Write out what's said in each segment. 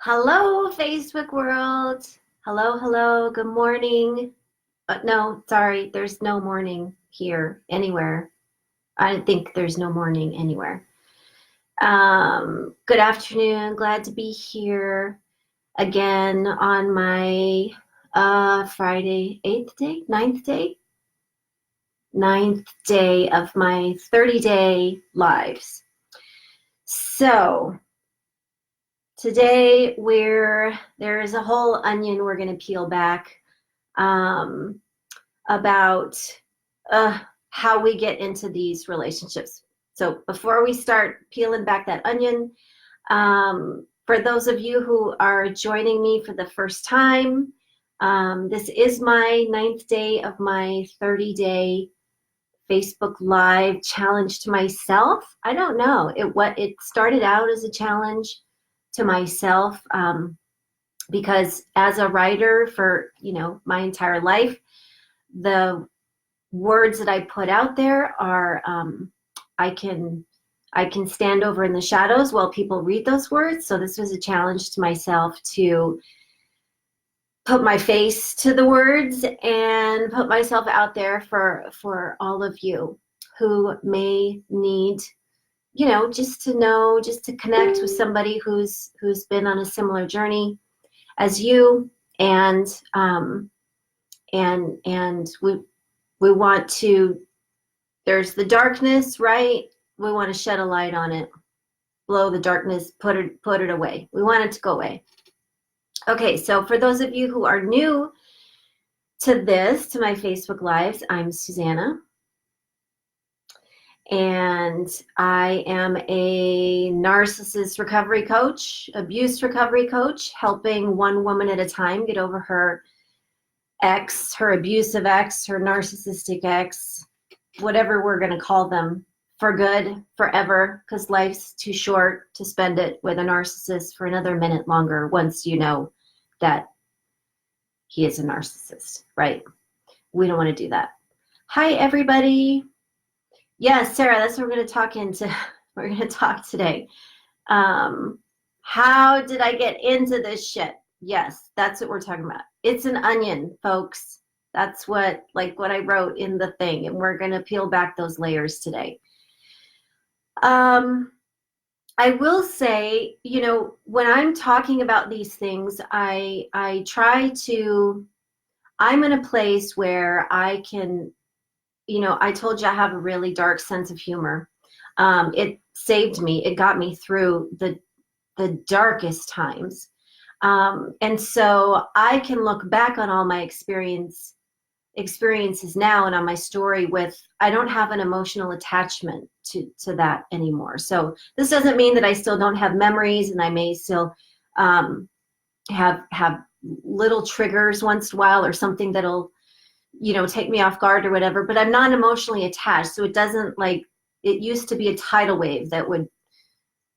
Hello, Facebook world. Hello, hello. Good morning. No, sorry, there's no morning here anywhere. I think there's no morning anywhere. Good afternoon. Glad to be here again on my Friday, ninth day of my 30-day lives. So today there's a whole onion we're going to peel back about how we get into these relationships. So before we start peeling back that onion, for those of you who are joining me for the first time, this is my ninth day of my 30-day Facebook Live challenge to myself. I don't know. It started out as a challenge to myself because as a writer for my entire life, the words that I put out there are I can stand over in the shadows while people read those words. So this was a challenge to myself to put my face to the words and put myself out there for all of you who may need just to connect with somebody who's been on a similar journey as you, and we want to, there's the darkness, right? We want to shed a light on it, blow the darkness, put it away. We want it to go away. Okay, so for those of you who are new to my Facebook Lives, I'm Susanna. And I am a narcissist recovery coach, abuse recovery coach, helping one woman at a time get over her ex, her abusive ex, her narcissistic ex, whatever we're going to call them, for good, forever, because life's too short to spend it with a narcissist for another minute longer once you know that he is a narcissist, right? We don't want to do that. Hi, everybody. Yes, Sarah, that's what we're going to talk into. We're going to talk today. How did I get into this shit? Yes, that's what we're talking about. It's an onion, folks. That's what I wrote in the thing, and we're going to peel back those layers today. I will say, when I'm talking about these things, I try to, I'm in a place where I can, I told you I have a really dark sense of humor. It saved me. It got me through the darkest times. And so I can look back on all my experiences now and on my story with, I don't have an emotional attachment to that anymore. So this doesn't mean that I still don't have memories, and I may still have little triggers once in a while, or something that'll take me off guard or whatever, but I'm not emotionally attached. So it doesn't, it used to be a tidal wave that would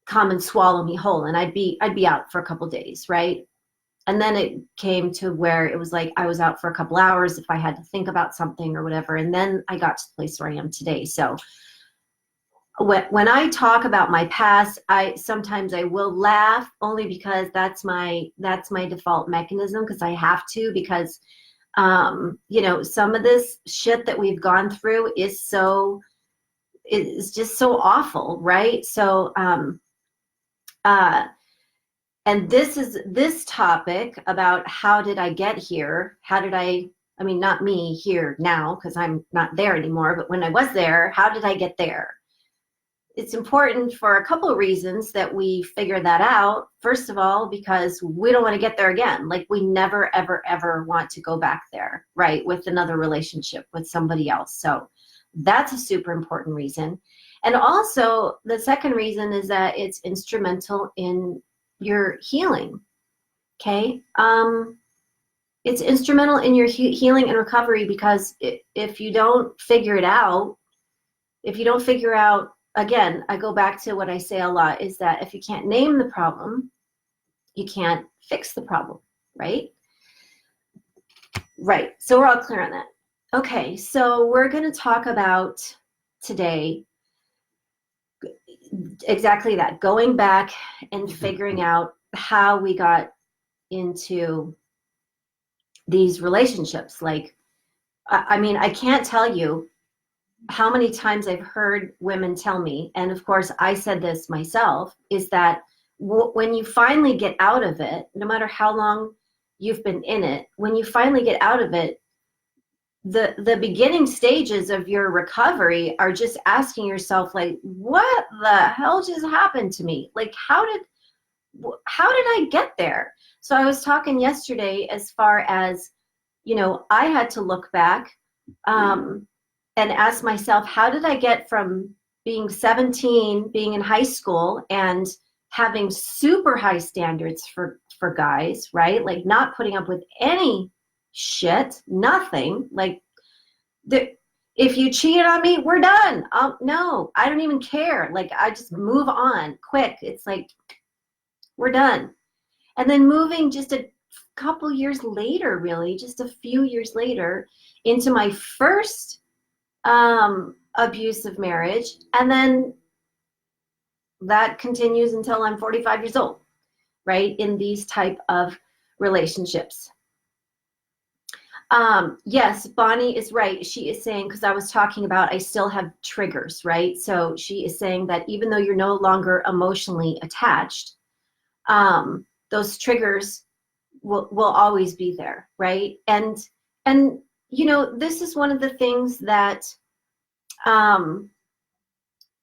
come and swallow me whole, and I'd be out for a couple days, right? And then it came to where it was like I was out for a couple hours if I had to think about something or whatever. And then I got to the place where I am today. So when I talk about my past, sometimes I will laugh, only because that's my default mechanism, because I have to, because some of this shit that we've gone through is just so awful, right? So and this topic about how did I get here, not me here now, because I'm not there anymore, but when I was there, how did I get there? It's important for a couple of reasons that we figure that out. First of all, because we don't want to get there again. We never, ever, ever want to go back there, right, with another relationship with somebody else. So that's a super important reason. And also, the second reason is that it's instrumental in your healing, okay? It's instrumental in your healing and recovery, because if you don't figure it out, again, I go back to what I say a lot, is that if you can't name the problem, you can't fix the problem, right? Right, so we're all clear on that. Okay, so we're going to talk about today exactly that, going back and figuring out how we got into these relationships. Like, I mean, I can't tell you how many times I've heard women tell me, and of course I said this myself, is that when you finally get out of it, no matter how long you've been in it, when you finally get out of it, the beginning stages of your recovery are just asking yourself, like, what the hell just happened to me? Like, how did I get there? So I was talking yesterday as far as, I had to look back and ask myself, how did I get from being 17, being in high school and having super high standards for guys, right? Like not putting up with any shit, nothing. Like, if you cheated on me, we're done. No, I don't even care. Like, I just move on quick. It's like, we're done. And then moving just a couple years later, really, just a few years later, into my first abusive marriage. And then that continues until I'm 45 years old, right? In these type of relationships. Yes, Bonnie is right. She is saying, because I was talking about, I still have triggers, right? So she is saying that even though you're no longer emotionally attached, those triggers will always be there, right? And this is one of the things that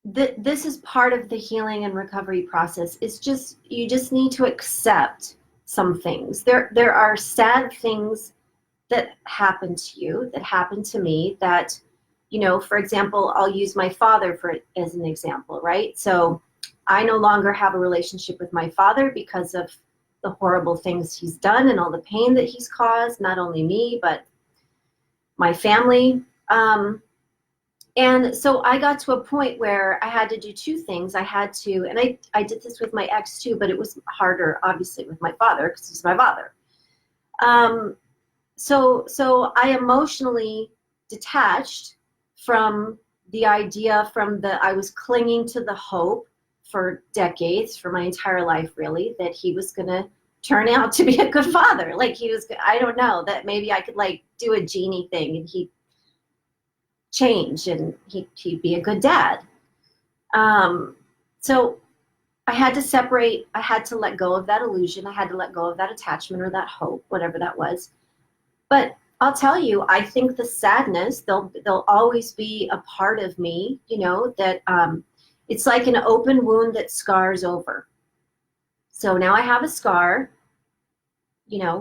this is part of the healing and recovery process. It's just, you just need to accept some things. There are sad things that happen to you, that happen to me, that, for example, I'll use my father as an example, right? So I no longer have a relationship with my father because of the horrible things he's done and all the pain that he's caused, not only me, but my family. And so I got to a point where I had to do two things. I had to, and I did this with my ex too, but it was harder, obviously, with my father because he's my father. So I emotionally detached from the idea, I was clinging to the hope for decades, for my entire life, really, that he was going to turn out to be a good father. Like I don't know, that maybe I could like do a genie thing and he'd change and he'd be a good dad. So I had to separate, I had to let go of that illusion. I had to let go of that attachment or that hope, whatever that was. But I'll tell you, I think the sadness, they'll always be a part of me, that it's like an open wound that scars over. So now I have a scar,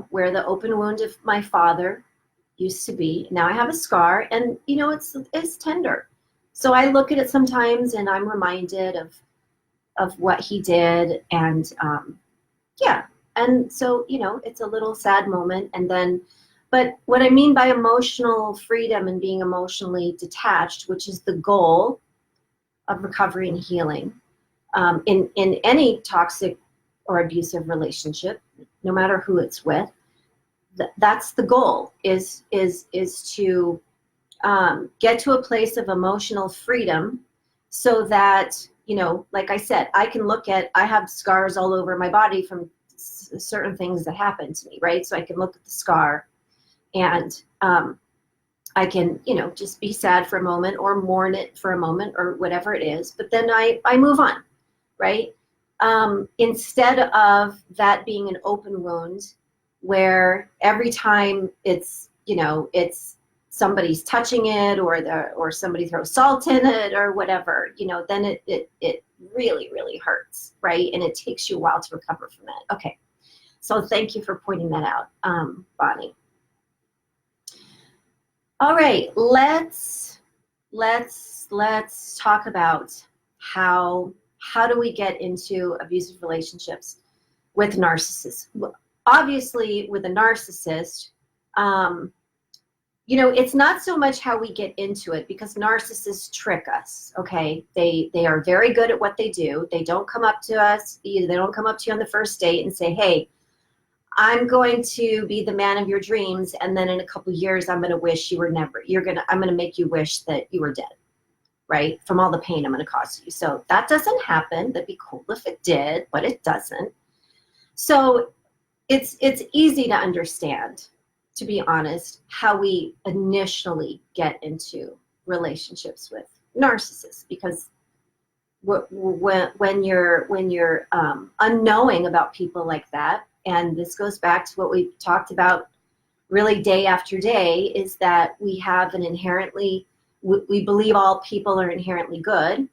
where the open wound of my father used to be. Now I have a scar, and it's tender. So I look at it sometimes and I'm reminded of what he did, and yeah. And so, it's a little sad moment. And then, but what I mean by emotional freedom and being emotionally detached, which is the goal of recovery and healing, in any toxic or abusive relationship, no matter who it's with, that's the goal, is to get to a place of emotional freedom, so that, like I said, I have scars all over my body from certain things that happened to me, right? So I can look at the scar and I can, just be sad for a moment or mourn it for a moment or whatever it is, but then I move on, right? Instead of that being an open wound where every time it's somebody's touching it or somebody throws salt in it or whatever, then it really, really hurts, right? And it takes you a while to recover from that. Okay. So thank you for pointing that out, Bonnie. All right, let's talk about how do we get into abusive relationships with narcissists. Obviously, with a narcissist, it's not so much how we get into it, because narcissists trick us, okay? They are very good at what they do. They don't come up to us, they don't come up to you on the first date and say, hey, I'm going to be the man of your dreams, and then in a couple of years, I'm going to wish you were I'm going to make you wish that you were dead, right? From all the pain I'm going to cause you. So that doesn't happen. That'd be cool if it did, but it doesn't. So it's easy to understand, to be honest, how we initially get into relationships with narcissists, because when you're unknowing about people like that, and this goes back to what we've talked about really day after day, is that we have an inherently, we believe all people are inherently good.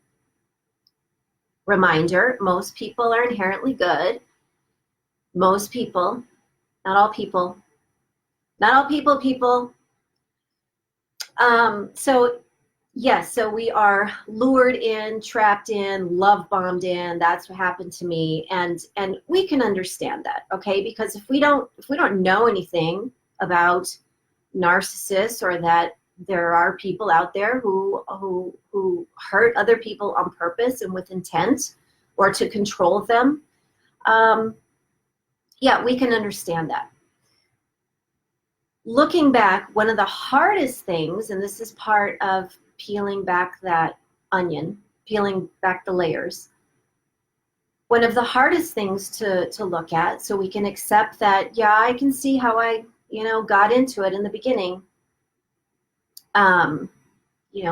Reminder, most people are inherently good. Most people, not all people, not all people. So yes, so we are lured in, trapped in, love bombed in. That's what happened to me, and we can understand that, okay? Because if we don't know anything about narcissists, or that there are people out there who hurt other people on purpose and with intent, or to control them, yeah, we can understand that. Looking back, one of the hardest things, and this is part of peeling back that onion, peeling back the layers, one of the hardest things to look at, so we can accept that, yeah, I can see how I, got into it in the beginning.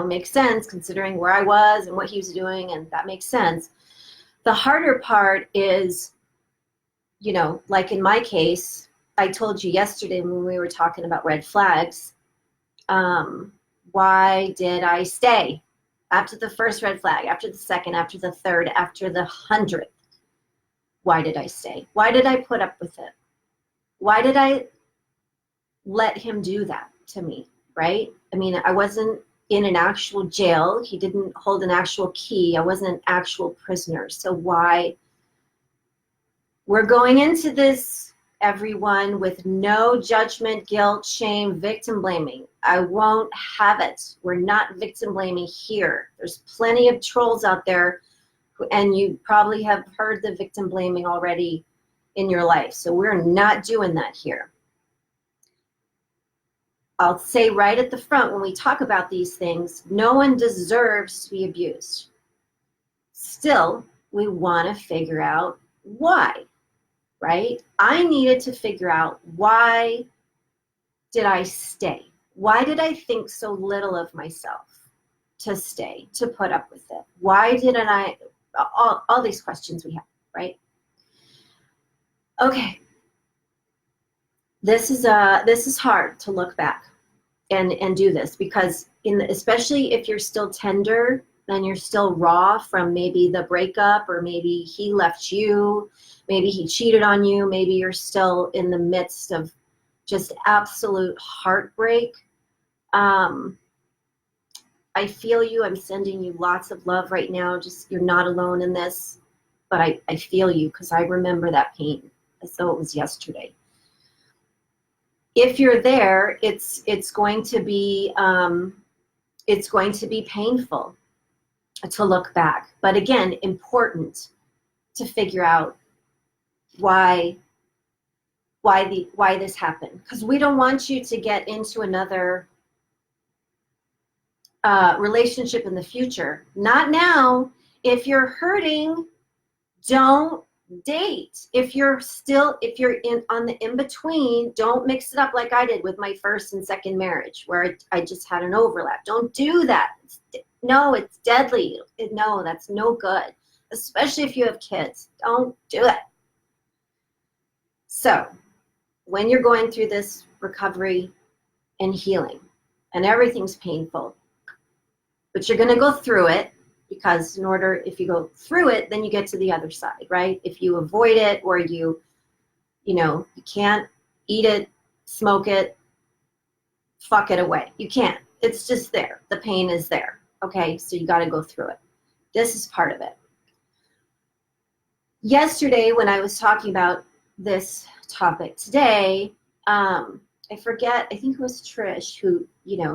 Makes sense considering where I was and what he was doing, and that makes sense. The harder part is, like in my case, I told you yesterday when we were talking about red flags, why did I stay after the first red flag, after the second, after the third, after the 100th? Why did I stay? Why did I put up with it? Why did I let him do that to me, right? I mean, I wasn't in an actual jail. He didn't hold an actual key. I wasn't an actual prisoner. So why? We're going into this, everyone, with no judgment, guilt, shame, victim blaming. I won't have it. We're not victim blaming here. There's plenty of trolls out there, and you probably have heard the victim blaming already in your life. So we're not doing that here. I'll say right at the front, when we talk about these things, no one deserves to be abused. Still, we want to figure out why. Right? I needed to figure out, why did I stay? Why did I think so little of myself to stay, to put up with it? Why didn't I, all these questions we have, right? Okay. This is hard to look back and do this, because especially if you're still tender and you're still raw from maybe the breakup, or maybe he left you, maybe he cheated on you, maybe you're still in the midst of just absolute heartbreak. I feel you. I'm sending you lots of love right now. Just, you're not alone in this, but I feel you, because I remember that pain as though it was yesterday. If you're there, it's going to be painful to look back, but again, important to figure out why this happened, because we don't want you to get into another relationship in the future. Not now. If you're hurting, don't date. If you're on the in-between, don't mix it up like I did with my first and second marriage, where I just had an overlap. Don't do that. No, it's deadly. No, that's no good, especially if you have kids. Don't do it. So when you're going through this recovery and healing, and everything's painful, but you're going to go through it, because if you go through it, then you get to the other side, right? If you avoid it, or you can't eat it, smoke it, fuck it away. You can't. It's just there. The pain is there. Okay, so you got to go through it. This is part of it. Yesterday, when I was talking about this topic today, I forget, I think it was Trish who,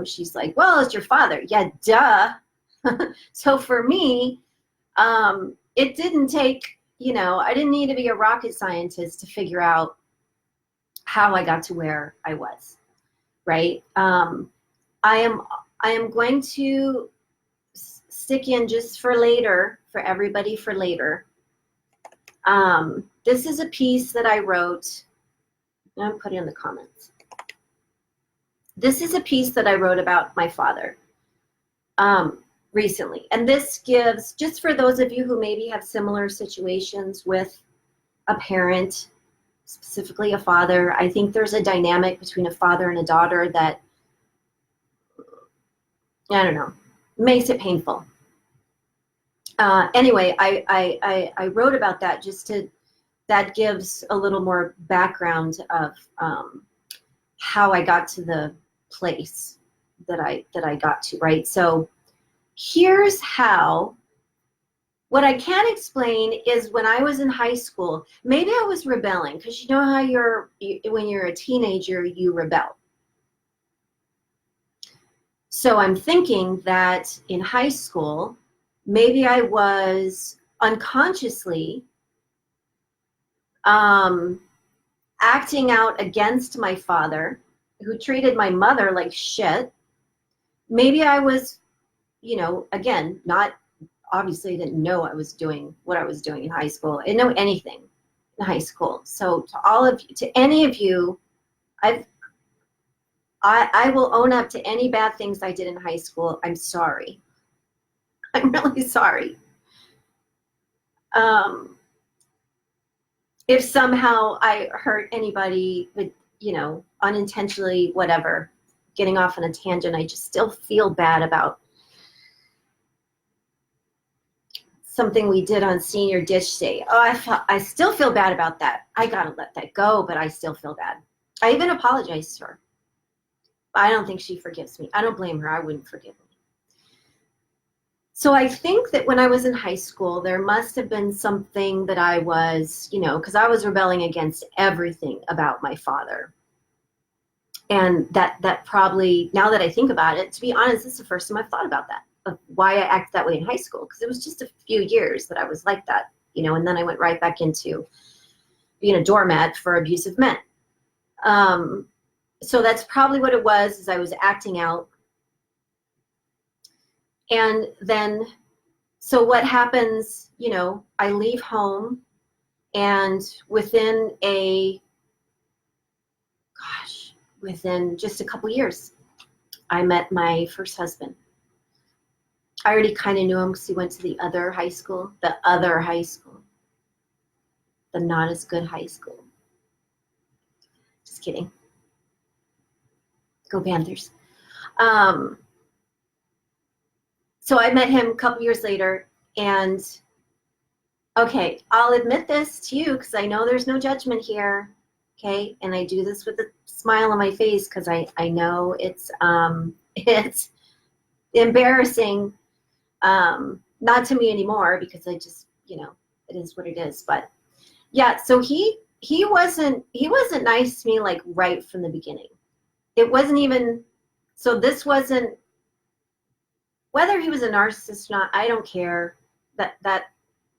she's like, well, it's your father. Yeah, duh. So for me, it didn't take, I didn't need to be a rocket scientist to figure out how I got to where I was, right? I am going to stick in just for later, for everybody for later. This is a piece that I wrote. I'm putting in the comments. This is a piece that I wrote about my father recently. And this gives, just for those of you who maybe have similar situations with a parent, specifically a father, I think there's a dynamic between a father and a daughter that, I don't know, makes it painful. Anyway, I wrote about that just to, that gives a little more background of how I got to the place that I got to, right? So here's how. What I can't explain is when I was in high school, maybe I was rebelling, because you know how when you're a teenager, you rebel. So I'm thinking that in high school, maybe I was unconsciously acting out against my father, who treated my mother like shit. Maybe I was, you know, again, not, obviously didn't know I was doing what I was doing in high school. I didn't know anything in high school. So to all of you, to any of you, I will own up to any bad things I did in high school. I'm sorry. I'm really sorry. If somehow I hurt anybody with, you know, unintentionally, whatever, getting off on a tangent, I just still feel bad about something we did on senior dish day. Oh, I still feel bad about that. I gotta let that go, but I still feel bad. I even apologized to her. I don't think she forgives me. I don't blame her. I wouldn't forgive me. So I think that when I was in high school, there must have been something that I was, you know, because I was rebelling against everything about my father. And that probably, now that I think about it, to be honest, this is the first time I've thought about that, of why I acted that way in high school, because it was just a few years that I was like that, you know, and then I went right back into being a doormat for abusive men. So that's probably what it was, is I was acting out. And then, so what happens, you know, I leave home, and within just a couple years, I met my first husband. I already kind of knew him because he went to the other high school, the not as good high school. Just kidding. Go Panthers. So I met him a couple years later, and okay, I'll admit this to you because I know there's no judgment here, okay? And I do this with a smile on my face because I know it's embarrassing, not to me anymore, because I just, you know, it is what it is. But yeah, so he wasn't nice to me, like, right from the beginning. It wasn't even, so this wasn't, whether he was a narcissist or not, I don't care. That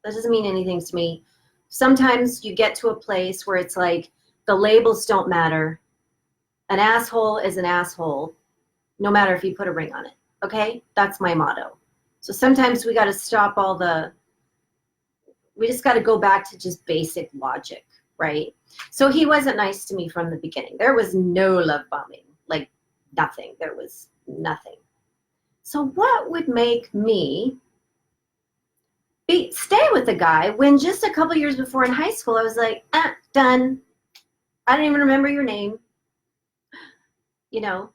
doesn't mean anything to me. Sometimes you get to a place where it's like, the labels don't matter. An asshole is an asshole, no matter if you put a ring on it, okay? That's my motto. So sometimes we got to stop we just got to go back to just basic logic, right? So he wasn't nice to me from the beginning. There was no love bombing, like nothing. There was nothing. So what would make me stay with the guy when just a couple years before in high school, I was like, done. I don't even remember your name. You know,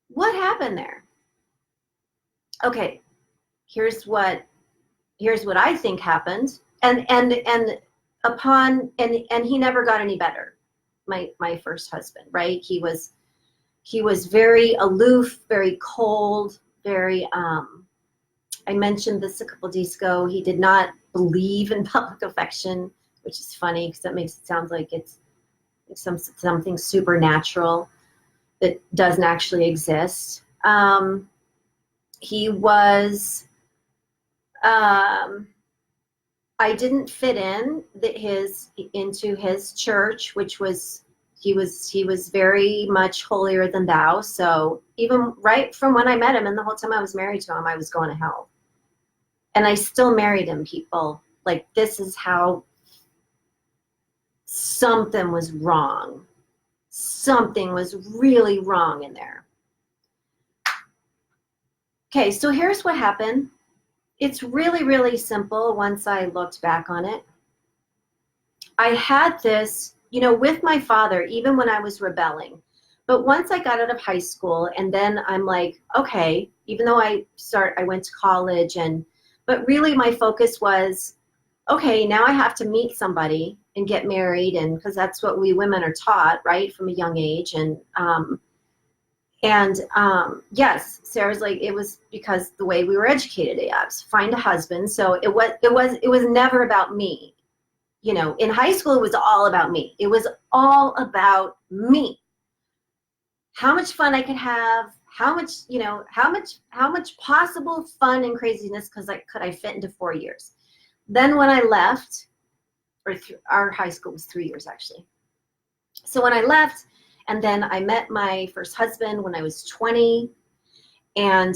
what happened there? Okay, here's what I think happened. And he never got any better. My first husband, right? He was very aloof, very cold, very, I mentioned this a couple of days ago. He did not believe in public affection, which is funny because that makes it sound like it's something supernatural that doesn't actually exist. He was, I didn't fit into his church, which was, he was very much holier than thou. So even right from when I met him and the whole time I was married to him, I was going to hell. And I still married him, people. like this is how something was wrong. Something was really wrong in there. Okay, so here's what happened. It's really, really simple once I looked back on it. I had this, you know, with my father, even when I was rebelling. But once I got out of high school, and then I'm like, okay, even though I went to college, but really my focus was, okay, now I have to meet somebody and get married, and because that's what we women are taught, right, from a young age. Yes, Sarah's like, it was because the way we were educated, find a husband. So it was never about me. You know, in high school, it was all about me. It was all about me. How much fun I could have, how much possible fun and craziness could I fit into 4 years. Then when I left, our high school was 3 years actually. So when I left, and then I met my first husband when I was 20, and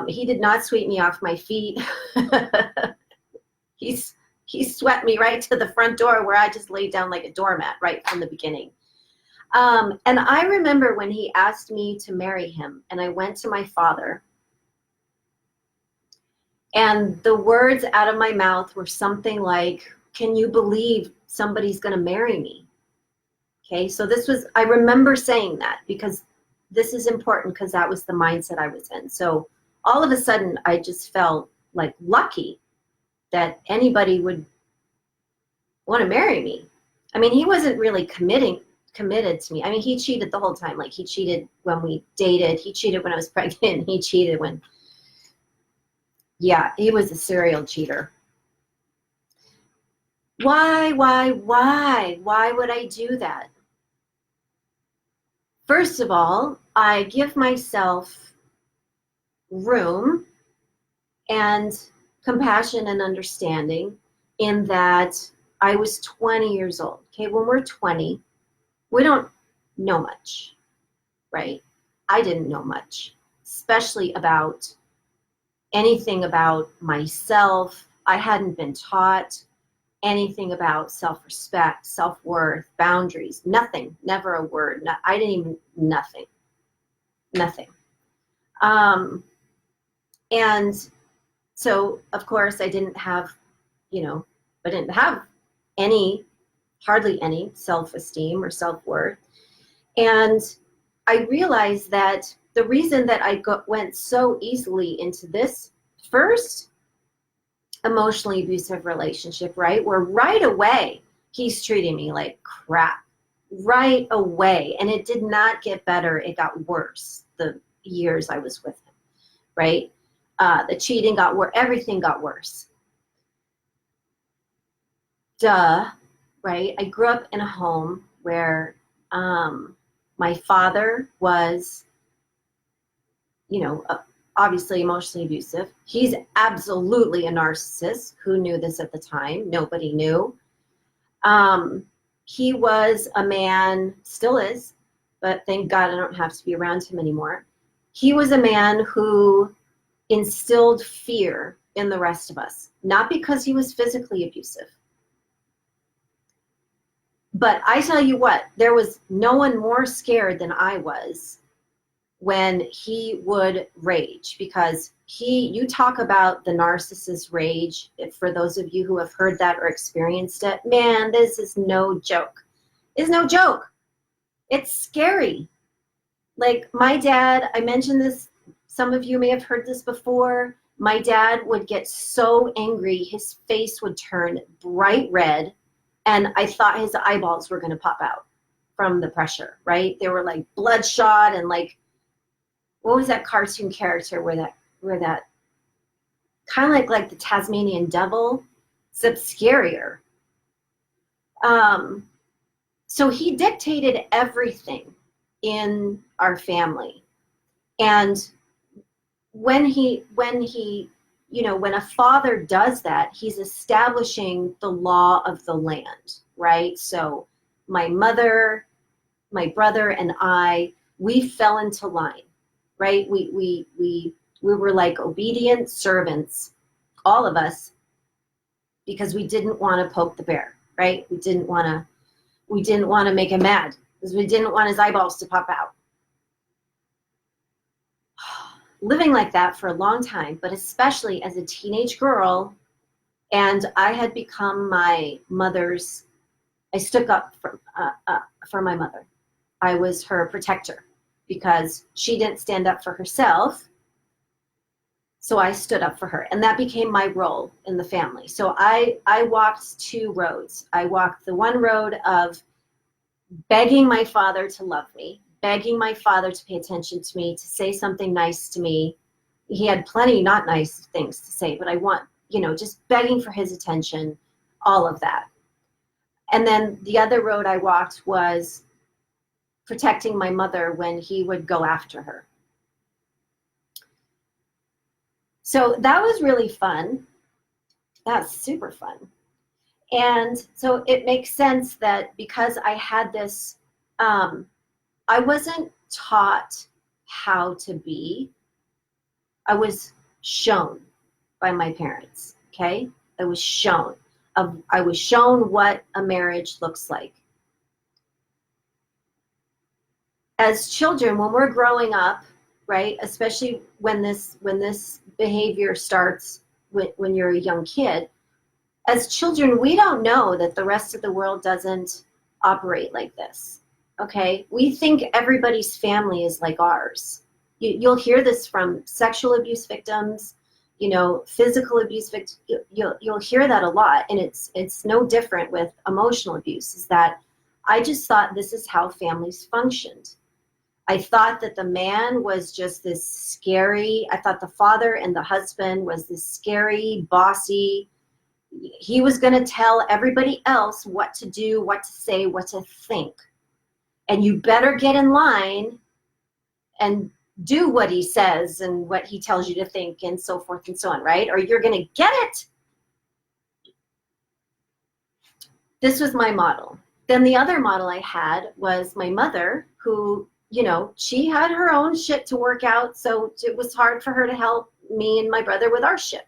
he did not sweep me off my feet. He swept me right to the front door, where I just laid down like a doormat right from the beginning. And I remember when he asked me to marry him, and I went to my father, and the words out of my mouth were something like, "Can you believe somebody's going to marry me?" Okay, so I remember saying that because this is important, because that was the mindset I was in. So all of a sudden, I just felt like lucky that anybody would want to marry me. I mean, he wasn't really committed to me. I mean, he cheated the whole time. Like, he cheated when we dated. He cheated when I was pregnant. He cheated when, yeah, he was a serial cheater. Why would I do that? First of all, I give myself room and compassion and understanding in that I was 20 years old. Okay, when we're 20, we don't know much, right? I didn't know much, especially about anything about myself. I hadn't been taught anything about self-respect, self-worth, boundaries, nothing, never a word. I didn't even, nothing. And so, of course, I didn't have hardly any self-esteem or self-worth. And I realized that the reason that I went so easily into this first emotionally abusive relationship, right, where right away he's treating me like crap, right away. And it did not get better. It got worse the years I was with him, right? The cheating got worse. Everything got worse. Duh, right? I grew up in a home where my father was, obviously emotionally abusive. He's absolutely a narcissist. Who knew this at the time? Nobody knew. He was a man, still is, but thank God I don't have to be around him anymore. He was a man who instilled fear in the rest of us, not because he was physically abusive. But I tell you what, there was no one more scared than I was when he would rage, because you talk about the narcissist rage. For those of you who have heard that or experienced it, man, this is no joke. It's no joke. It's scary. Like my dad, I mentioned this, some of you may have heard this before. My dad would get so angry, his face would turn bright red, and I thought his eyeballs were going to pop out from the pressure, right? They were like bloodshot, and like, what was that cartoon character where that kind of like the Tasmanian devil, except scarier. So he dictated everything in our family. And when a father does that, he's establishing the law of the land, right? So my mother, my brother, and we fell into line, right? We were like obedient servants, all of us, because we didn't want to poke the bear, right? We didn't want to make him mad because we didn't want his eyeballs to pop out. Living like that for a long time, but especially as a teenage girl, and I had become my mother's, I stood up for my mother. I was her protector because she didn't stand up for herself. So I stood up for her, and that became my role in the family. So I walked two roads. I walked the one road of begging my father to love me, begging my father to pay attention to me, to say something nice to me. He had plenty not nice things to say, but I want, just begging for his attention, all of that. And then the other road I walked was protecting my mother when he would go after her. So that was really fun. That's super fun. And so it makes sense that because I had this, I wasn't taught how to be. I was shown by my parents, okay? I was shown what a marriage looks like. As children, when we're growing up, right, especially when this behavior starts when you're a young kid, as children, we don't know that the rest of the world doesn't operate like this, okay? We think everybody's family is like ours. You'll hear this from sexual abuse victims, physical abuse victims. You'll hear that a lot, and it's no different with emotional abuse, is that I just thought this is how families functioned. I thought that the man was just this scary, I thought the father and the husband was this scary, bossy, he was going to tell everybody else what to do, what to say, what to think. And you better get in line and do what he says and what he tells you to think and so forth and so on, right? Or you're going to get it. This was my model. Then the other model I had was my mother, who, she had her own shit to work out, so it was hard for her to help me and my brother with our shit.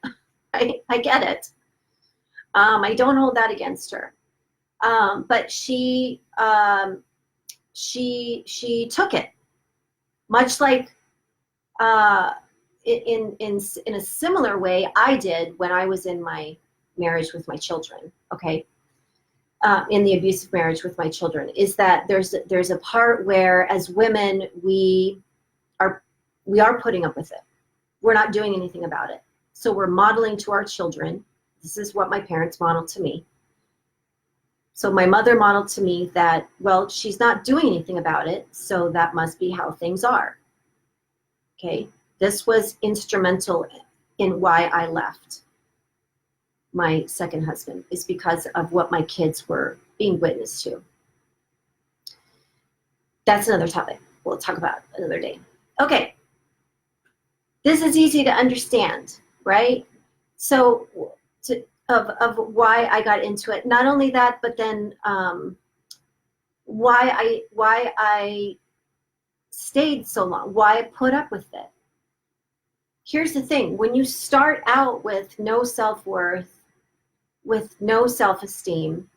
I get it. I don't hold that against her. But she took it, much like in a similar way I did when I was in my marriage with my children. Okay, in the abusive marriage with my children, is that there's a part where as women we are putting up with it. We're not doing anything about it. So we're modeling to our children. This is what my parents modeled to me. So my mother modeled to me that, well, she's not doing anything about it, so that must be how things are. Okay, this was instrumental in why I left my second husband, is because of what my kids were being witness to. That's another topic we'll talk about another day. Okay, this is easy to understand, right? So of why I got into it. Not only that, but then why I stayed so long, why I put up with it. Here's the thing: when you start out with no self-worth, with no self-esteem,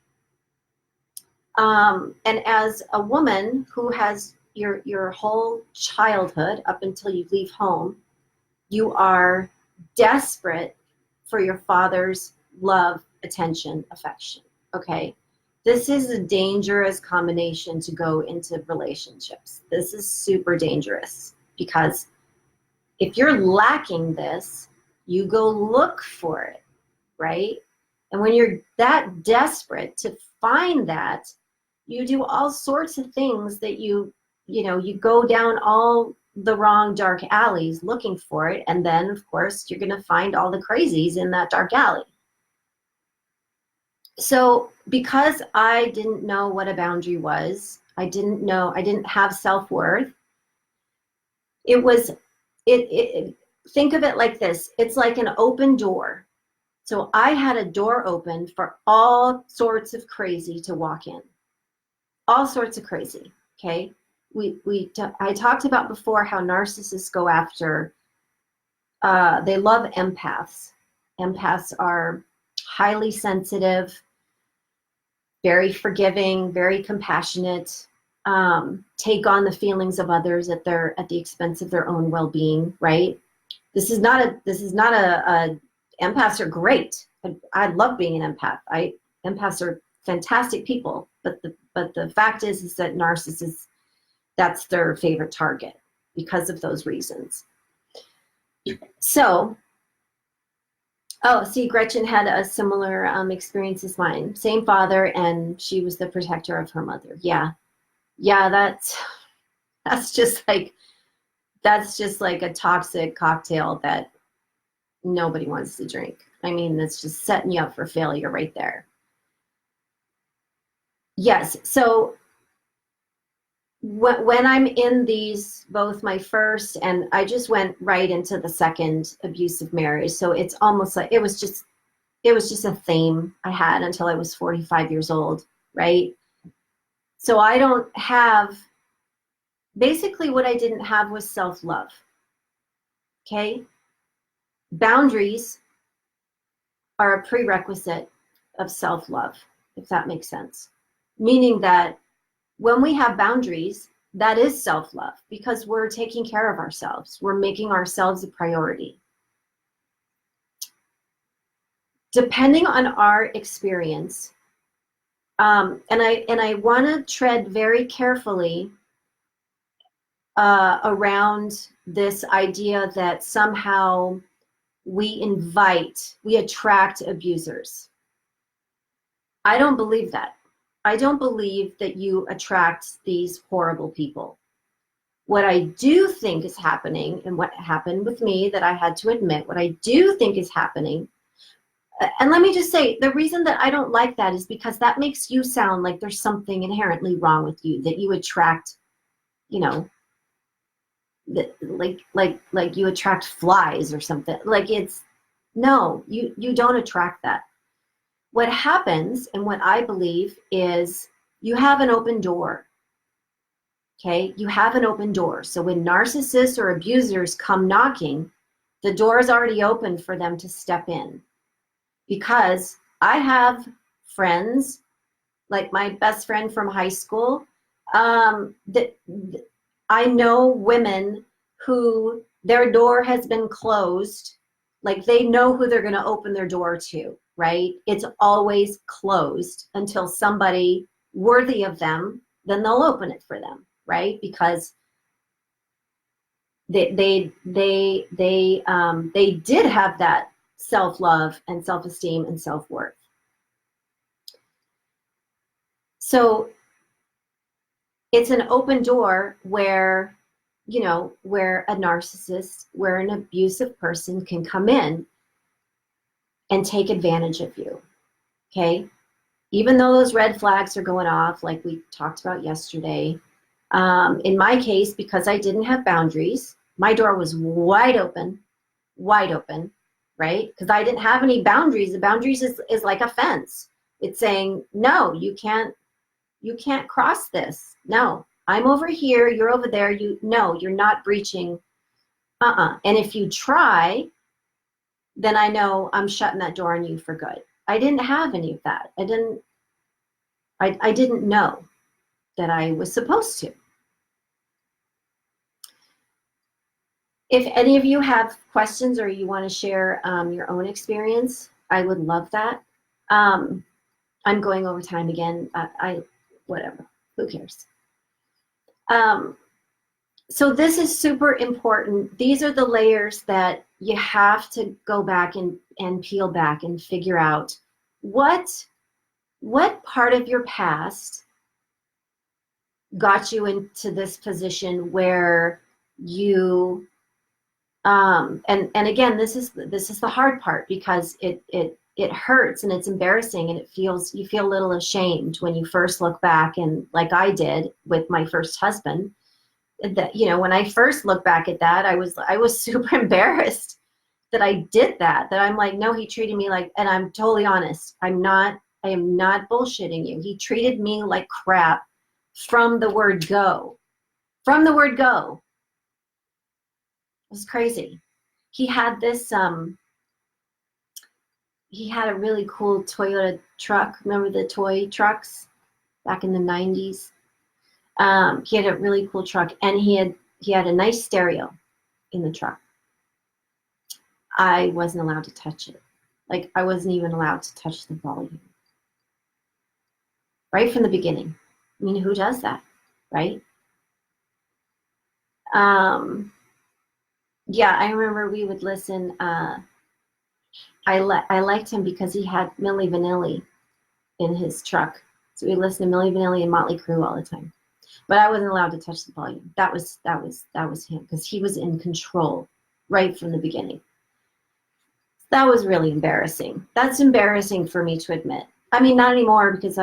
and as a woman who has your whole childhood up until you leave home, you are desperate for your father's love, attention, affection, okay? This is a dangerous combination to go into relationships. This is super dangerous, because if you're lacking this, you go look for it, right? And when you're that desperate to find that, you do all sorts of things that you go down all the wrong dark alleys looking for it, and then of course you're going to find all the crazies in that dark alley. So because I didn't know what a boundary was, I didn't have self-worth, think of it like this: it's like an open door. So I had a door open for all sorts of crazy to walk in, all sorts of crazy. Okay, I talked about before how narcissists go after, they love empaths. Empaths are highly sensitive, very forgiving, very compassionate, take on the feelings of others at the expense of their own well-being, right? This is not a empaths are great. I love being an empath. Empaths are fantastic people, but the fact is that narcissists, that's their favorite target because of those reasons. So, oh, see, Gretchen had a similar experience as mine. Same father, and she was the protector of her mother. Yeah, that's just like a toxic cocktail that nobody wants to drink. I mean, that's just setting you up for failure right there. Yes. So when I'm in these, both my first and I just went right into the second abusive marriage. So it's almost like it was just a theme I had until I was 45 years old, right? So I don't have, basically what I didn't have was self-love. Okay? Boundaries are a prerequisite of self-love, if that makes sense. Meaning that when we have boundaries, that is self-love because we're taking care of ourselves. We're making ourselves a priority. Depending on our experience, and I want to tread very carefully around this idea that somehow we attract abusers. I don't believe that. I don't believe that you attract these horrible people. What I do think is happening, and what happened with me that I had to admit, what I do think is happening, and let me just say, the reason that I don't like that is because that makes you sound like there's something inherently wrong with you, that you attract, you know, like you attract flies or something. Like no, you don't attract that. What happens, and what I believe, is you have an open door. Okay, you have an open door. So when narcissists or abusers come knocking, the door is already open for them to step in. Because I have friends, like my best friend from high school, that I know women who their door has been closed, like they know who they're going to open their door to, right? It's always closed until somebody worthy of them, then they'll open it for them, right? Because they did have that self-love and self-esteem and self-worth. So it's an open door where, where a narcissist, where an abusive person can come in and take advantage of you, okay? Even though those red flags are going off, like we talked about yesterday, in my case, because I didn't have boundaries, my door was wide open, right? Because I didn't have any boundaries. The boundaries is like a fence. It's saying, no, you can't cross this. No, I'm over here, you're over there. No, you're not breaching. And if you try, then I know I'm shutting that door on you for good. I didn't have any of that. I didn't know that I was supposed to. If any of you have questions or you want to share your own experience, I would love that. I'm going over time again. Whatever, who cares? So this is super important. These are the layers that you have to go back and peel back and figure out what part of your past got you into this position where you and again, this is the hard part, because it hurts and it's embarrassing and you feel a little ashamed when you first look back, and like I did with my first husband, that when I first look back at that, I was super embarrassed that I did that I'm like, no, he treated me like, and I'm totally honest, I am not bullshitting you, he treated me like crap from the word go. It was crazy. He had this he had a really cool Toyota truck. Remember the toy trucks back in the 90s? He had a really cool truck, and he had a nice stereo in the truck. I wasn't allowed to touch it. Like, I wasn't even allowed to touch the volume. Right from the beginning. I mean, who does that, right? Yeah, I remember we would listen. I liked him because he had Milli Vanilli in his truck. So we listened to Milli Vanilli and Motley Crue all the time. But I wasn't allowed to touch the volume. That was him, because he was in control right from the beginning. That was really embarrassing. That's embarrassing for me to admit. I mean, not anymore, because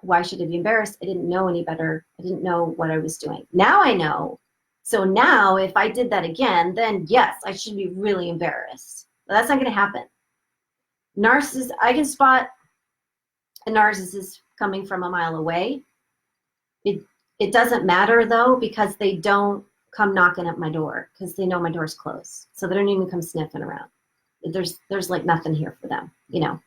why should I be embarrassed? I didn't know any better. I didn't know what I was doing. Now I know. So now if I did that again, then yes, I should be really embarrassed. But that's not going to happen. Narcissist, I can spot a narcissist coming from a mile away. It doesn't matter though, because they don't come knocking at my door, because they know my door's closed. So they don't even come sniffing around. There's like nothing here for them, you know.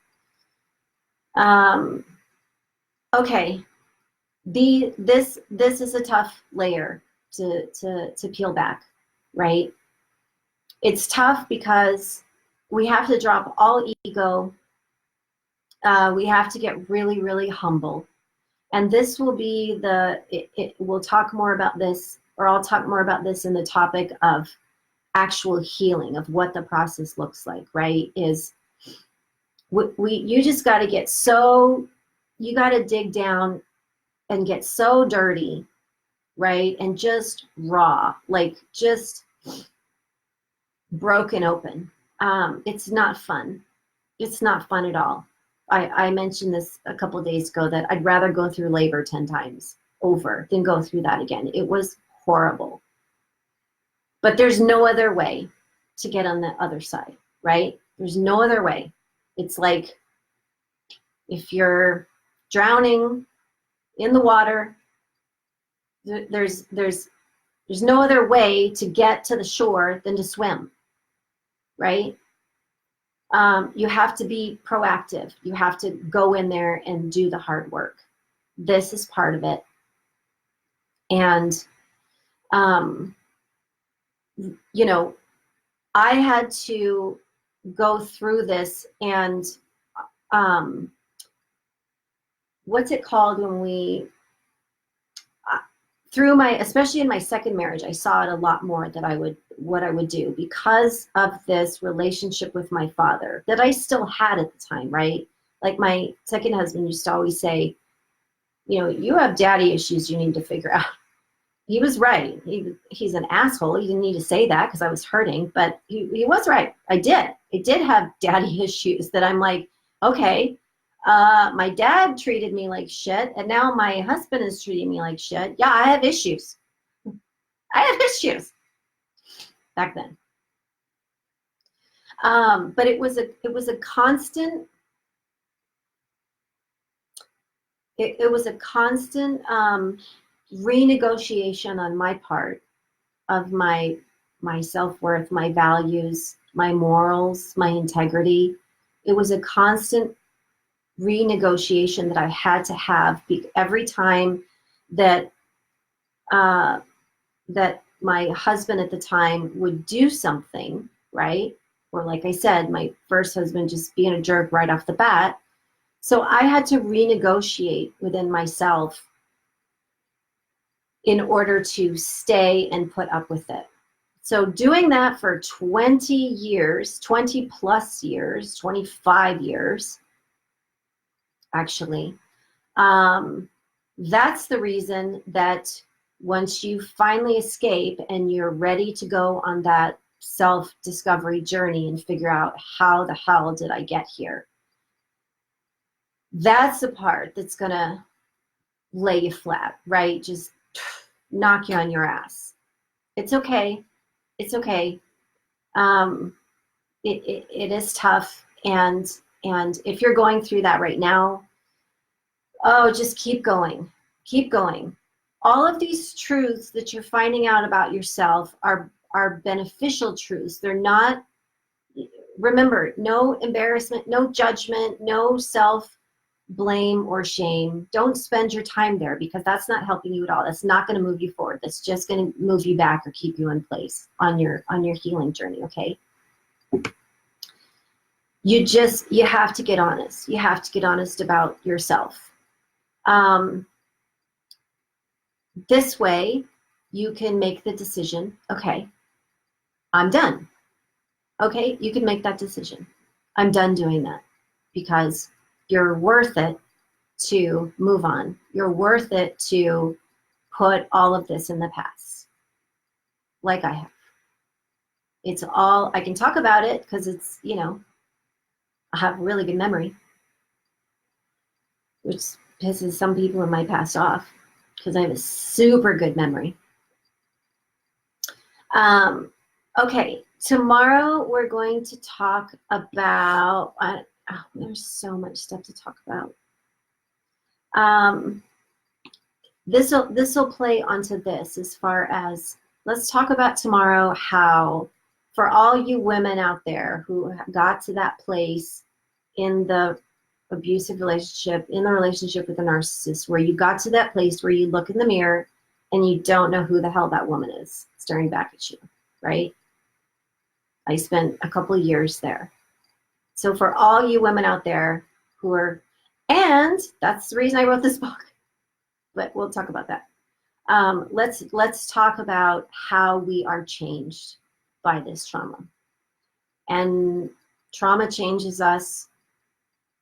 Okay. This is a tough layer to peel back, right? It's tough because we have to drop all ego. We have to get really, really humble. And this will be we'll talk more about this, or I'll talk more about this in the topic of actual healing, of what the process looks like, right? Is you just got to you got to dig down and get so dirty, right? And just raw, like just broken open. It's not fun. It's not fun at all. I mentioned this a couple of days ago, that I'd rather go through labor 10 times over than go through that again. It was horrible. But there's no other way to get on the other side, right? There's no other way. It's like if you're drowning in the water, there's no other way to get to the shore than to swim, right? You have to be proactive. You have to go in there and do the hard work. This is part of it. And, you know, I had to go through this, and what's it called when especially in my second marriage, I saw it a lot more what I would do, because of this relationship with my father that I still had at the time, right? Like my second husband used to always say, you know, you have daddy issues you need to figure out. He was right. He's an asshole. He didn't need to say that because I was hurting, but he was right. I did have daddy issues that I'm like, okay, my dad treated me like shit, and now my husband is treating me like shit. Yeah, I have issues. I have issues back then. But it was a constant. It was a constant renegotiation on my part of my self-worth, my values, my morals, my integrity. It was a constant renegotiation that I had to have every time that that my husband at the time would do something, right? Or like I said, my first husband just being a jerk right off the bat. So I had to renegotiate within myself in order to stay and put up with it. So doing that for 20 years, 20 plus years, 25 years, actually, that's the reason that once you finally escape and you're ready to go on that self-discovery journey and figure out how the hell did I get here, that's the part that's gonna lay you flat, right? Just knock you on your ass. It's okay. It's okay. It is tough, and if you're going through that right now, oh, just keep going. Keep going. All of these truths that you're finding out about yourself are beneficial truths. They're not, remember, no embarrassment, no judgment, no self blame or shame. Don't spend your time there, because that's not helping you at all. That's not going to move you forward. That's just going to move you back or keep you in place on your healing journey. Okay. You have to get honest. You have to get honest about yourself. This way you can make the decision, okay, I'm done. Okay, you can make that decision. I'm done doing that, because you're worth it to move on. You're worth it to put all of this in the past, like I have. It's all, I can talk about it because it's, I have a really good memory, which pisses some people in my past off, because I have a super good memory. Okay, tomorrow we're going to talk about, there's so much stuff to talk about. This will play onto this, as far as, let's talk about tomorrow how, for all you women out there who got to that place in the abusive relationship, in the relationship with a narcissist, where you got to that place where you look in the mirror and you don't know who the hell that woman is staring back at you, right? I spent a couple of years there. So for all you women out there who are, and that's the reason I wrote this book, but we'll talk about that. Let's talk about how we are changed by this trauma. And trauma changes us.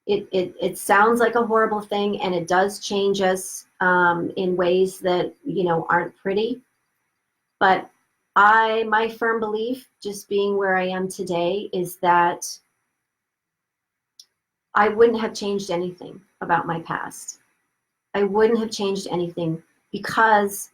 It sounds like a horrible thing, and it does change us in ways that, aren't pretty. But my firm belief, just being where I am today, is that I wouldn't have changed anything about my past. I wouldn't have changed anything, because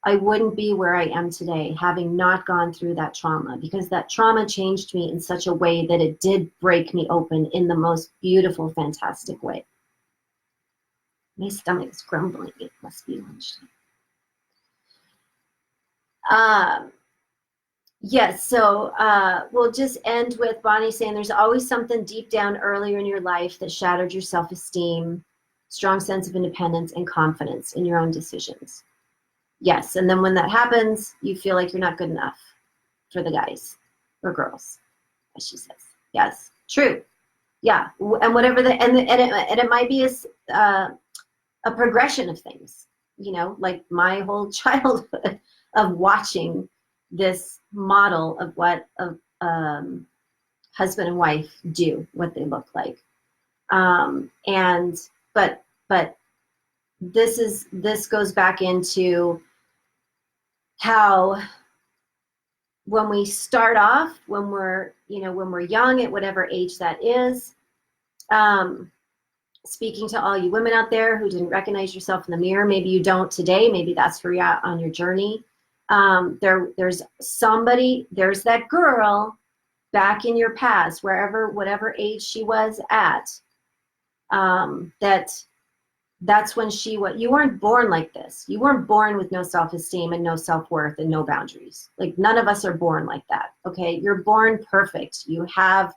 I wouldn't be where I am today, having not gone through that trauma, because that trauma changed me in such a way that it did break me open in the most beautiful, fantastic way. My stomach's grumbling. It must be lunchtime. Yes, so we'll just end with Bonnie saying there's always something deep down earlier in your life that shattered your self-esteem, strong sense of independence and confidence in your own decisions. Yes, and then when that happens, you feel like you're not good enough for the guys or girls, as she says. Yes, true. Yeah, and whatever and it might be a progression of things, like my whole childhood of watching this model of what husband and wife do, what they look like, but this goes back into how, when we start off, when we're young, at whatever age that is, speaking to all you women out there who didn't recognize yourself in the mirror, maybe you don't today, maybe that's where you're at on your journey. There's that girl back in your past, whatever age she was at, that's when you weren't born like this. You weren't born with no self-esteem and no self-worth and no boundaries. Like, none of us are born like that. Okay. You're born perfect. You have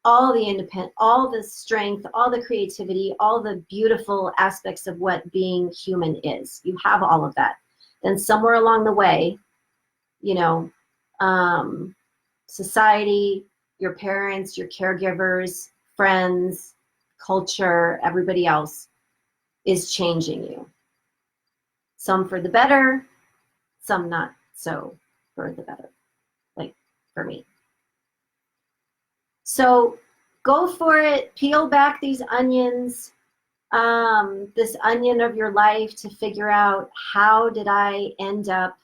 all the independent, all the strength, all the creativity, all the beautiful aspects of what being human is. You have all of that. Then somewhere along the way, society, your parents, your caregivers, friends, culture, everybody else is changing you. Some for the better, some not so for the better, like for me. So go for it. Peel back these onions, this onion of your life, to figure out, how did I end up,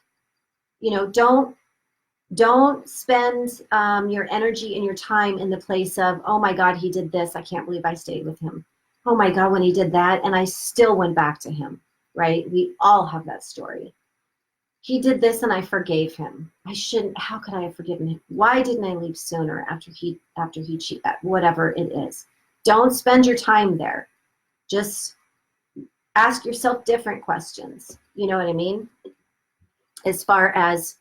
don't spend your energy and your time in the place of, oh my God, he did this, I can't believe I stayed with him. Oh my God, when he did that, and I still went back to him, right? We all have that story. He did this and I forgave him. I shouldn't, how could I have forgiven him? Why didn't I leave sooner after he cheated? Whatever it is. Don't spend your time there. Just ask yourself different questions. You know what I mean? As far as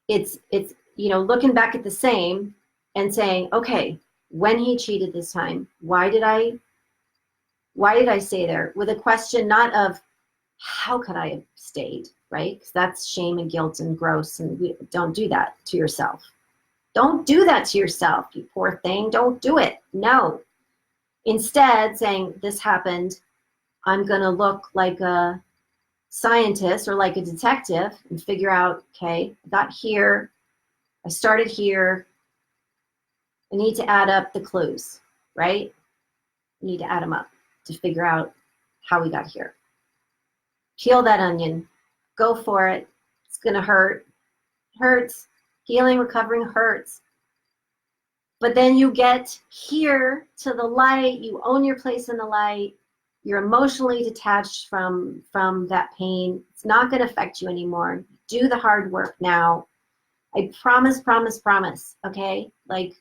it's looking back at the same, and saying, okay, when he cheated this time, why did I stay there? With a question not of how could I have stayed, right? Because that's shame and guilt and gross, and we don't do that to yourself. Don't do that to yourself, you poor thing. Don't do it. No. Instead, saying this happened, I'm going to look like a scientist or like a detective and figure out, okay, I got here, I started here, I need to add up the clues, right? I need to add them up to figure out how we got here. Peel that onion. Go for it. It's going to hurt. It hurts. Healing, recovering hurts. But then you get here to the light. You own your place in the light. You're emotionally detached from that pain. It's not going to affect you anymore. Do the hard work now. I promise, promise, promise. Okay? Like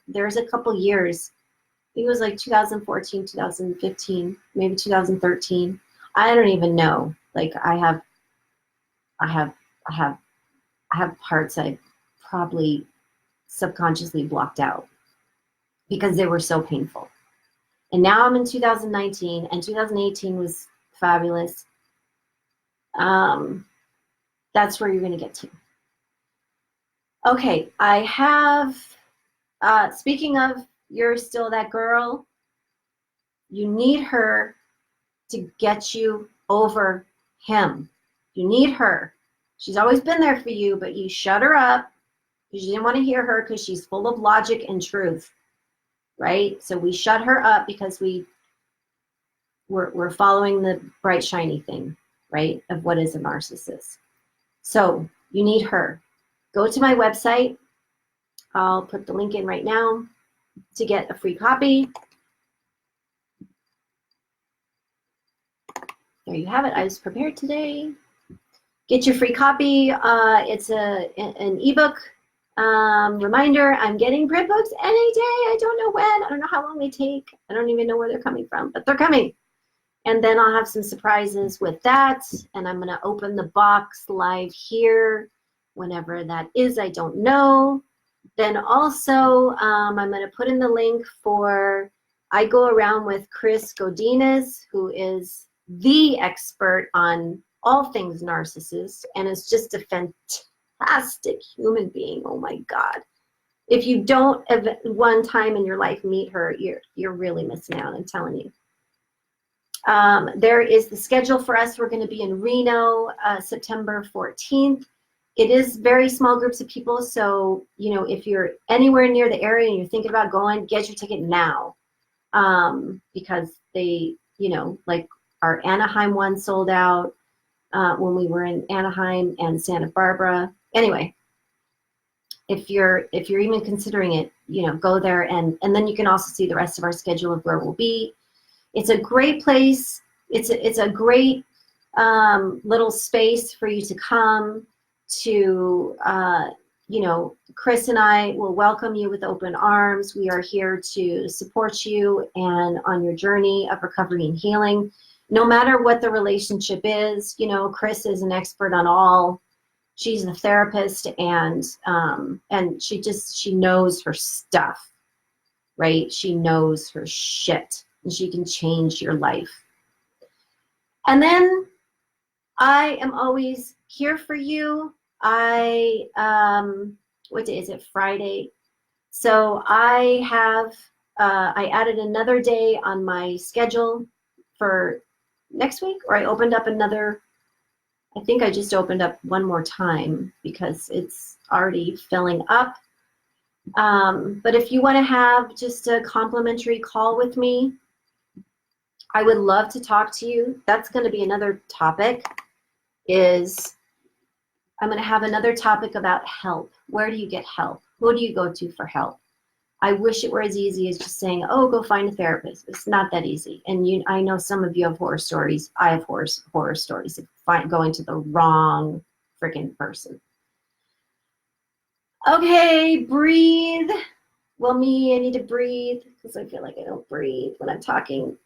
there's a couple years. I think it was like 2014, 2015, maybe 2013. I don't even know. Like I have parts I probably subconsciously blocked out because they were so painful. And now I'm in 2019, and 2018 was fabulous. That's where you're going to get to. Okay, I have, speaking of you're still that girl, you need her to get you over him. You need her. She's always been there for you, but you shut her up because you didn't want to hear her because she's full of logic and truth, right? So we shut her up because we're following the bright, shiny thing, right, of what is a narcissist. So you need her. Go to my website. I'll put the link in right now to get a free copy. There you have it. I was prepared today. Get your free copy. It's an ebook reminder. I'm getting print books any day. I don't know when. I don't know how long they take. I don't even know where they're coming from, but they're coming. And then I'll have some surprises with that. And I'm going to open the box live here whenever that is. I don't know. Then also, I'm going to put in the link for, I go around with Chris Godinez, who is the expert on all things narcissists and is just a fantastic human being. Oh my God. If you don't one time in your life meet her, you're really missing out, I'm telling you. There is the schedule for us. We're going to be in Reno, September 14th. It is very small groups of people. So, you know, if you're anywhere near the area and you're thinking about going, get your ticket now. Because they, you know, like our Anaheim one sold out when we were in Anaheim and Santa Barbara. Anyway, if you're even considering it, you know, go there and then you can also see the rest of our schedule of where we'll be. It's a great place. It's a great little space for you to come to, you know, Chris and I will welcome you with open arms. We are here to support you and on your journey of recovery and healing. No matter what the relationship is, you know, Chris is an expert on all. She's a therapist and she knows her stuff, right? She knows her shit and she can change your life. And then I am always here for you. What day is it? Friday. So I have, I added another day on my schedule for next week, or I opened up another, I think I just opened up one more time because it's already filling up. But if you want to have just a complimentary call with me, I would love to talk to you. That's going to be another topic is I'm going to have another topic about help. Where do you get help? Who do you go to for help? I wish it were as easy as just saying, oh, go find a therapist. It's not that easy. And I know some of you have horror stories. I have horror stories of going to the wrong freaking person. Okay, breathe. Well, I need to breathe because I feel like I don't breathe when I'm talking.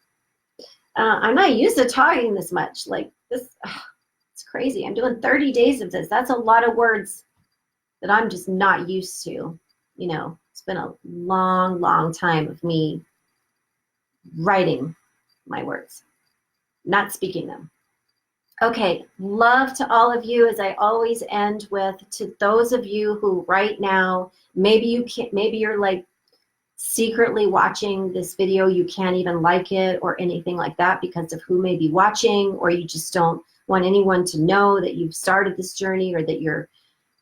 I'm not used to talking this much. Like this, it's crazy. I'm doing 30 days of this. That's a lot of words that I'm just not used to, you know. It's been a long, long time of me writing my words, not speaking them. Okay, love to all of you, as I always end with, to those of you who right now, maybe you can't, maybe you're like secretly watching this video, you can't even like it or anything like that because of who may be watching, or you just don't want anyone to know that you've started this journey, or that you're,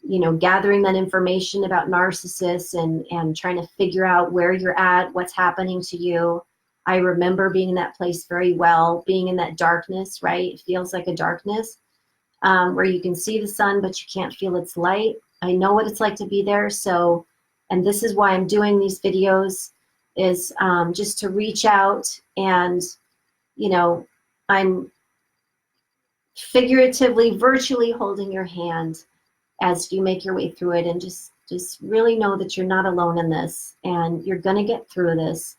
you know, gathering that information about narcissists and trying to figure out where you're at, what's happening to you. I remember being in that place very well, being in that darkness, right? It feels like a darkness where you can see the sun, but you can't feel its light. I know what it's like to be there. So, and this is why I'm doing these videos, is just to reach out and, you know, I'm figuratively, virtually holding your hand as you make your way through it, and just really know that you're not alone in this, and you're going to get through this.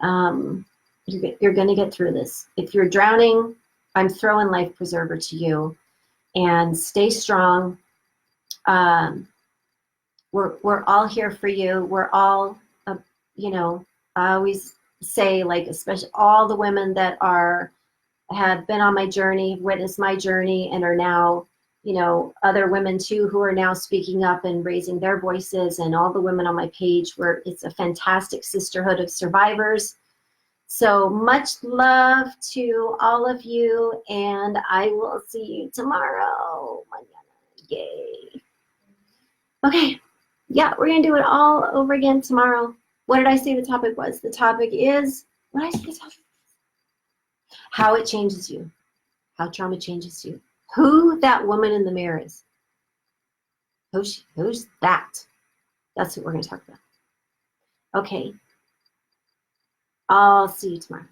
You're going to get through this. If you're drowning, I'm throwing life preserver to you, and stay strong. We're all here for you. We're all, you know, I always say, like, especially all the women that have been on my journey, witnessed my journey, and are now, you know, other women too who are now speaking up and raising their voices, and all the women on my page, where it's a fantastic sisterhood of survivors. So much love to all of you, and I will see you tomorrow. Yay. Okay, yeah, we're gonna do it all over again tomorrow. What did I say the topic was? The topic is, what did I say the topic? How it changes you, how trauma changes you, who that woman in the mirror is. Who's that? That's what we're going to talk about. Okay. I'll see you tomorrow.